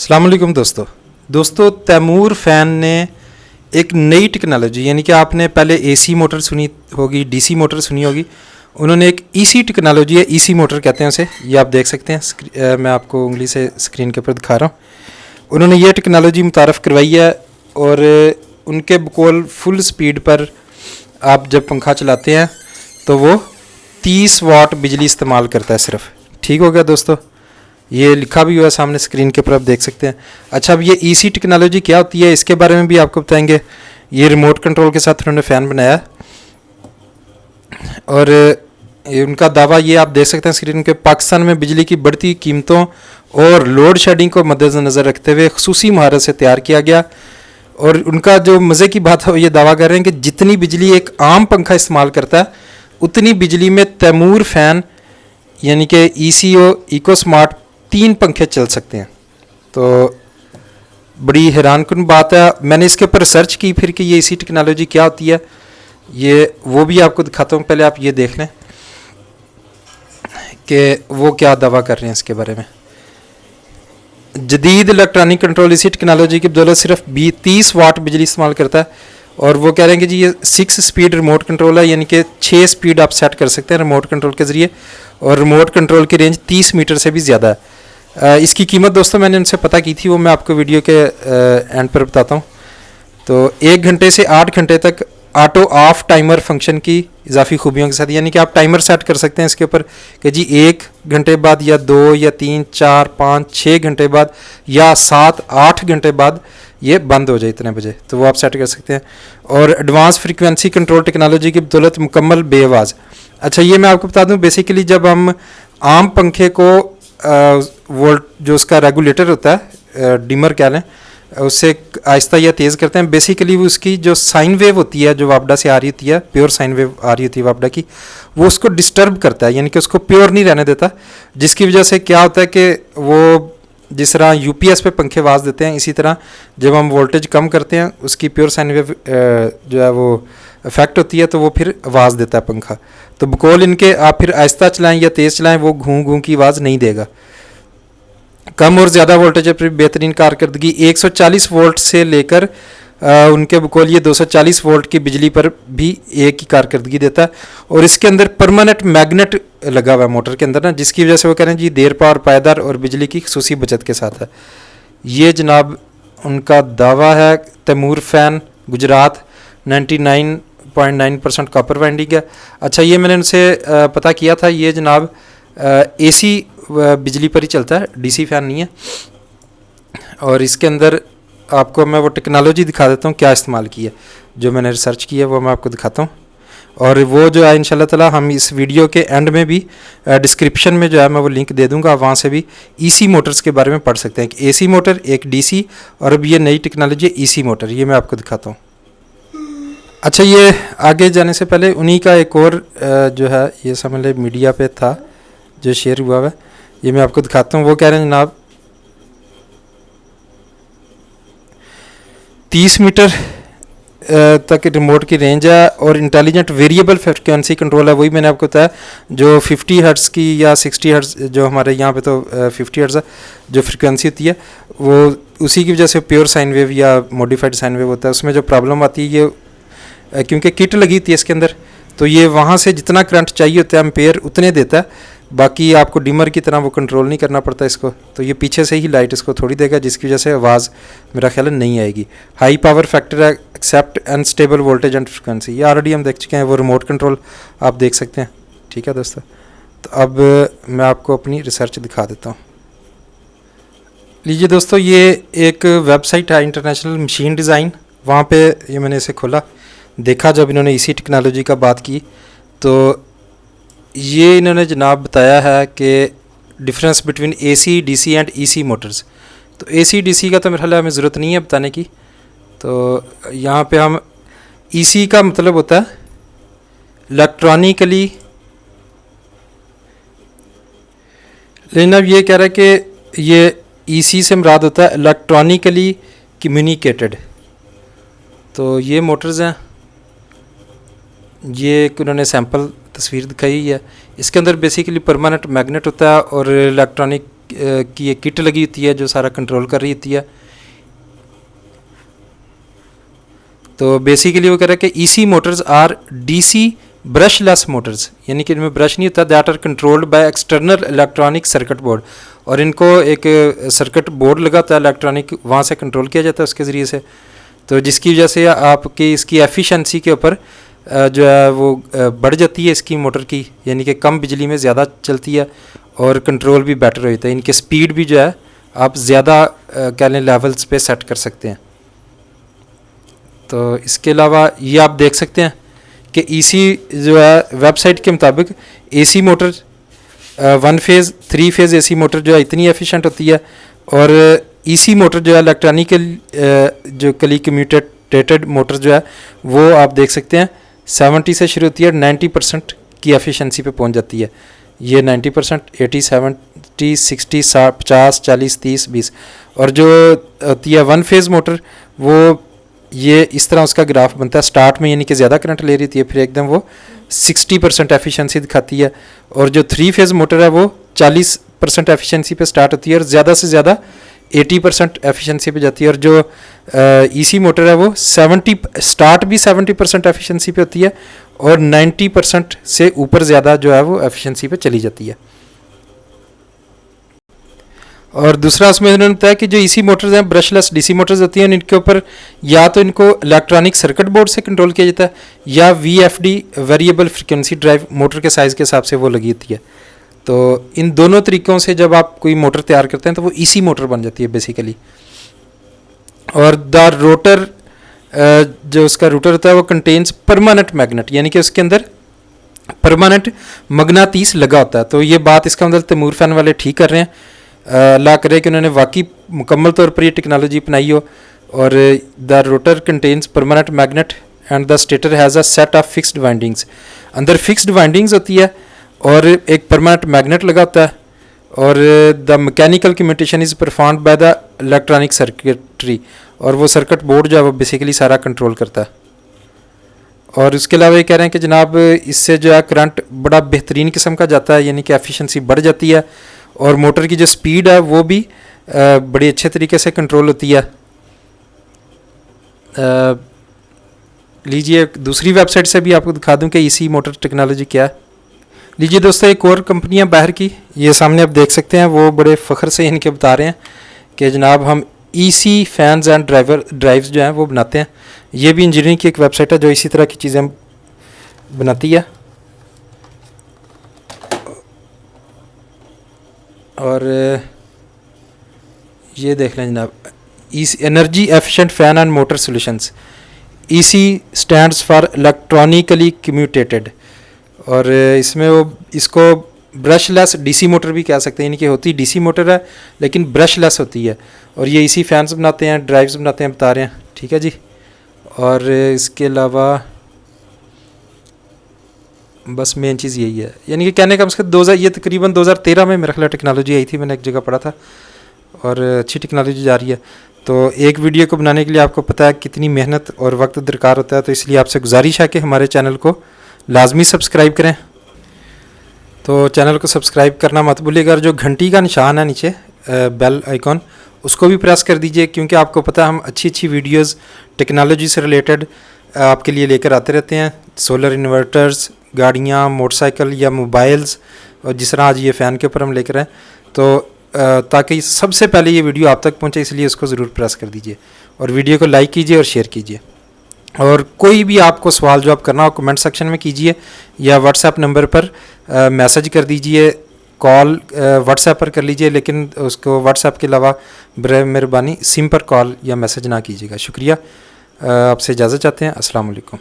अस्सलाम वालेकुम दोस्तों तैमूर फ़ैन ने एक नई टेक्नोलॉजी यानी कि आपने पहले एसी मोटर सुनी होगी, डीसी मोटर सुनी होगी। उन्होंने एक ईसी टेक्नोलॉजी है, ईसी मोटर कहते हैं उसे। ये आप देख सकते हैं, मैं आपको उंगली से स्क्रीन के ऊपर दिखा रहा हूँ। उन्होंने ये टेक्नोलॉजी मुतारफ़ करवाई है और उनके बकौल फुल स्पीड पर आप जब पंखा चलाते हैं तो वो 30 वाट बिजली इस्तेमाल करता है सिर्फ। ठीक हो गया दोस्तों, ये लिखा भी हुआ है सामने स्क्रीन के ऊपर, आप देख सकते हैं। अच्छा, अब ये ईसी टेक्नोलॉजी क्या होती है इसके बारे में भी आपको बताएंगे। ये रिमोट कंट्रोल के साथ उन्होंने फ़ैन बनाया और ये उनका दावा ये आप देख सकते हैं स्क्रीन के, पाकिस्तान में बिजली की बढ़ती कीमतों और लोड शेडिंग को मद्देनज़र रखते हुए खसूसी महारत से तैयार किया गया। और उनका जो मज़े की बात है, ये दावा कर रहे हैं कि जितनी बिजली एक आम पंखा इस्तेमाल करता है उतनी बिजली में तैमूर फ़ैन यानी कि ECO इको स्मार्ट 3 पंखे चल सकते हैं। तो बड़ी हैरानकुन बात है। मैंने इसके ऊपर सर्च की फिर कि ये इसी टेक्नोलॉजी क्या होती है, ये वो भी आपको दिखाता हूँ। पहले आप ये देख लें कि वो क्या दावा कर रहे हैं इसके बारे में। जदीद इलेक्ट्रॉनिक कंट्रोल इसी टेक्नोलॉजी की बदौलत सिर्फ 30 वाट बिजली इस्तेमाल करता है। और वो कह रहे हैं कि जी ये 6 स्पीड रिमोट कंट्रोल है, यानी कि 6 स्पीड आप सेट कर सकते हैं रिमोट कंट्रोल के ज़रिए। और रिमोट कंट्रोल की रेंज 30 मीटर से भी ज़्यादा है। इसकी कीमत दोस्तों मैंने उनसे पता की थी, वो मैं आपको वीडियो के एंड पर बताता हूँ। तो 1 घंटे से 8 घंटे तक ऑटो ऑफ टाइमर फंक्शन की इजाफी खूबियों के साथ, यानी कि आप टाइमर सेट कर सकते हैं इसके ऊपर कि जी 1 घंटे बाद या 2 या 3 4 5 6 घंटे बाद या 7 8 घंटे बाद ये बंद हो जाए इतने बजे, तो वो आप सेट कर सकते हैं। और एडवांस फ्रीक्वेंसी कंट्रोल टेक्नोलॉजी की बदौलत मुकम्मल बेआवाज़। अच्छा, ये मैं आपको बता दूं, बेसिकली जब हम आम पंखे को वोल्ट जो उसका रेगुलेटर होता है, डिमर कह लें, उससे आहिस्ता या तेज़ करते हैं, बेसिकली उसकी जो साइन वेव होती है जो वापडा से आ रही होती है, प्योर साइन वेव आ रही होती है वापडा की, वो उसको डिस्टर्ब करता है, यानी कि उसको प्योर नहीं रहने देता। जिसकी वजह से क्या होता है कि वो जिस तरह UPS पे पंखे आवाज़ देते हैं, इसी तरह जब हम वोल्टेज कम करते हैं उसकी प्योर साइन वेव जो है वो इफेक्ट होती है, तो वो फिर आवाज़ देता है पंखा। तो बकौल इनके आप फिर आहिस्ता चलाएं या तेज़ चलाएं, वो घूं घूं की आवाज़ नहीं देगा। कम और ज़्यादा वोल्टेज पर बेहतरीन कारकर्दगी, 140 वोल्ट से लेकर उनके बकौल ये 240 वोल्ट की बिजली पर भी एक ही कारकर्दगी देता है। और इसके अंदर परमानेंट मैग्नेट लगा हुआ है मोटर के अंदर ना, जिसकी वजह से वो कह रहे हैं जी देर पावर पायदार और बिजली की खसूसी बचत के साथ है। ये जनाब उनका दावा है। Taimur fan Gujarat 99.9% copper winding है। अच्छा, ये मैंने उनसे पता किया था, ये जनाब AC बिजली पर ही चलता है, DC फ़ैन नहीं है। और इसके अंदर आपको मैं वो टेक्नोलॉजी दिखा देता हूँ क्या इस्तेमाल की है, जो मैंने रिसर्च की है वो मैं आपको दिखाता हूँ। और वो जो है इंशाल्लाह ताला हम इस वीडियो के एंड में भी डिस्क्रिप्शन में जो है मैं वो लिंक दे दूँगा, वहाँ से भी EC मोटर्स के बारे में पढ़ सकते हैं। एक AC मोटर, एक DC, और अब ये नई टेक्नोलॉजी है EC मोटर, ये मैं आपको दिखाता हूँ। अच्छा, ये आगे जाने से पहले उन्हीं का एक और जो है ये समझ लें मीडिया पे था जो शेयर हुआ है, ये मैं आपको दिखाता हूँ। वो कह रहे हैं जनाब 30 मीटर तक रिमोट की रेंज है और इंटेलिजेंट वेरिएबल फ्रिक्वेंसी कंट्रोल है। वही मैंने आपको बताया जो 50 हर्ट्ज़ की या 60 हर्ट्ज़, जो हमारे यहाँ पे तो 50 हर्ट्ज़ है जो फ्रिक्वेंसी होती है, वो उसी की वजह से प्योर साइन वेव या मॉडिफाइड साइन वेव होता है। उसमें जो प्रॉब्लम आती है ये क्योंकि किट लगी होती है इसके अंदर, तो ये वहाँ से जितना करंट चाहिए होता है एम्पेयर उतने देता है, बाकी आपको डिमर की तरह वो कंट्रोल नहीं करना पड़ता इसको। तो ये पीछे से ही लाइट इसको थोड़ी देगा, जिसकी वजह से आवाज़ मेरा ख्याल है नहीं आएगी। हाई पावर फैक्टर है, except unstable voltage and frequency, ये ऑलरेडी हम देख चुके हैं। वो रिमोट कंट्रोल आप देख सकते हैं। ठीक है दोस्तों, तो अब मैं आपको अपनी रिसर्च दिखा देता हूँ। लीजिए दोस्तों, ये एक वेबसाइट है इंटरनेशनल मशीन डिज़ाइन, वहाँ पे ये मैंने इसे खोला, देखा जब इन्होंने इसी टेक्नोलॉजी का बात की, तो ये इन्होंने जनाब बताया है कि difference between AC DC and EC Motors. तो AC DC का तो मेरे ख्याल हमें ज़रूरत नहीं है बताने की। तो यहाँ पे हम EC का मतलब होता है इलेक्ट्रॉनिकली, लेकिन अब ये कह रहा है कि ये EC से मुराद होता है इलेक्ट्रॉनिकली कम्युनिकेटेड। तो ये मोटर्स हैं, ये एक उन्होंने सैम्पल तस्वीर दिखाई है। इसके अंदर बेसिकली परमानेंट मैग्नेट होता है और इलेक्ट्रॉनिक की एक किट लगी होती है जो सारा कंट्रोल कर रही होती है। तो बेसिकली वो कह रहा है कि EC motors are DC brushless motors, यानी कि इनमें ब्रश नहीं होता, that are controlled by external electronic circuit board, और इनको एक सर्किट बोर्ड लगा होता है इलेक्ट्रॉनिक, वहाँ से कंट्रोल किया जाता है उसके ज़रिए से। तो जिसकी वजह से आपकी इसकी एफिशिएंसी के ऊपर जो है वो बढ़ जाती है इसकी मोटर की, यानी कि कम बिजली में ज़्यादा चलती है और कंट्रोल भी बेटर होता है। इनके स्पीड भी जो है आप ज़्यादा कह लें लेवल्स पे सेट कर सकते हैं। तो इसके अलावा ये आप देख सकते हैं कि ईसी जो है वेबसाइट के मुताबिक AC motor 1 phase 3 phase AC motor जो है इतनी एफिशिएंट होती है, और ईसी मोटर जो है इलेक्ट्रॉनिकल जो कली कम्यूटेटेड मोटर जो है वो आप देख सकते हैं 70 से शुरू होती है, 90% की एफिशिएंसी पे पहुंच जाती है। ये 90%, 80, 70, 60, 50, 40, 30, 20, और जो होती है 1 फेज़ मोटर वो ये इस तरह उसका ग्राफ बनता है। स्टार्ट में यानी कि ज़्यादा करंट ले रही थी, फिर एकदम वो 60% एफिशिएंसी दिखाती है, और जो 3 फेज़ मोटर है वो 40% एफिशिएंसी पे स्टार्ट होती है और ज़्यादा से ज़्यादा 80% एफिशिएंसी पे जाती है। और जो ईसी मोटर है वो 70 स्टार्ट भी 70% एफिशिएंसी पे होती है और 90% से ऊपर ज़्यादा जो है वो एफिशिएंसी पे चली जाती है। और दूसरा उसमें उन्होंने बताया कि जो ईसी मोटर्स हैं ब्रशलेस डीसी मोटर्स होती हैं, इनके ऊपर या तो इनको इलेक्ट्रॉनिक सर्किट बोर्ड से कंट्रोल किया जाता है या VFD variable frequency drive motor के साइज़ के हिसाब से वो लगी होती है। तो इन दोनों तरीक़ों से जब आप कोई मोटर तैयार करते हैं तो वो ईसी मोटर बन जाती है बेसिकली। और द रोटर जो उसका रोटर होता है वो कंटेन्स परमानेंट मैग्नेट, यानी कि उसके अंदर परमानेंट मगनातीस लगा होता है। तो ये बात इसका मतलब तैमूर फैन वाले ठीक कर रहे हैं। अल्लाह करे कि उन्होंने वाकई मुकम्मल तौर पर ये टेक्नोलॉजी अपनाई हो। और the rotor contains permanent magnet and the stator has a set of fixed windings, अंदर फिक्स्ड वाइंडिंग्स होती है और एक परमानेंट मैग्नेट लगा होता है, और the mechanical commutation is performed by the electronic circuitry, और वो सर्किट बोर्ड जो है वो बेसिकली सारा कंट्रोल करता है। और उसके अलावा ये कह रहे हैं कि जनाब इससे जो है करंट बड़ा बेहतरीन किस्म का जाता है, यानी कि एफिशिएंसी बढ़ जाती है, और मोटर की जो स्पीड है वो भी बड़ी अच्छे तरीके से कंट्रोल होती है। लीजिए दूसरी वेबसाइट से भी आपको दिखा दूं कि ईसी मोटर टेक्नोलॉजी क्या है। लीजिए दोस्तों एक और कंपनियां बाहर की, ये सामने आप देख सकते हैं, वो बड़े फ़ख्र से इनके बता रहे हैं कि जनाब हम ईसी फैंस एंड ड्राइव्स जो हैं वो बनाते हैं। ये भी इंजीनियरिंग की एक वेबसाइट है जो इसी तरह की चीज़ें बनाती है। और ये देख लें जनाब, energy efficient fan and motor solutions, EC stands for electronically commutated, और इसमें वो इसको ब्रशलेस डीसी मोटर भी कह सकते हैं, यानी कि होती डीसी मोटर है लेकिन ब्रशलेस होती है, और ये ईसी फैंस बनाते हैं, ड्राइव्स बनाते हैं, बता रहे हैं, ठीक है जी। और इसके अलावा बस मेन चीज़ यही है, यानी कि कहने का मतलब 2000 ये तकरीबन 2013 में मेरा ख्याल टेक्नोलॉजी आई थी, मैंने एक जगह पढ़ा था, और अच्छी टेक्नोलॉजी जा रही है। तो एक वीडियो को बनाने के लिए आपको पता है कितनी मेहनत और वक्त दरकार होता है, तो इसलिए आपसे गुजारिश है कि हमारे चैनल को लाजमी सब्सक्राइब करें। तो चैनल को सब्सक्राइब करना मत भूलिएगा, और जो घंटी का निशान है नीचे बेल आइकॉन, उसको भी प्रेस कर दीजिए, क्योंकि आपको पता है हम अच्छी अच्छी वीडियोस टेक्नोलॉजी से रिलेटेड आपके लिए लेकर आते रहते हैं। सोलर इन्वर्टर्स, गाड़ियाँ, मोटरसाइकिल या मोबाइल्स, और जिस तरह आज ये फ़ैन के ऊपर हम लेकर आए, तो ताकि सबसे पहले ये वीडियो आप तक पहुँचे, इसलिए उसको ज़रूर प्रेस कर दीजिए, और वीडियो को लाइक कीजिए और शेयर कीजिए। और कोई भी आपको सवाल जवाब करना हो कमेंट सेक्शन में कीजिए, या व्हाट्सएप नंबर पर मैसेज कर दीजिए, कॉल व्हाट्सएप पर कर लीजिए, लेकिन उसको व्हाट्सएप के अलावा बराए मेहरबानी सिम पर कॉल या मैसेज ना कीजिएगा। शुक्रिया, आपसे इजाज़त चाहते हैं। अस्सलाम वालेकुम।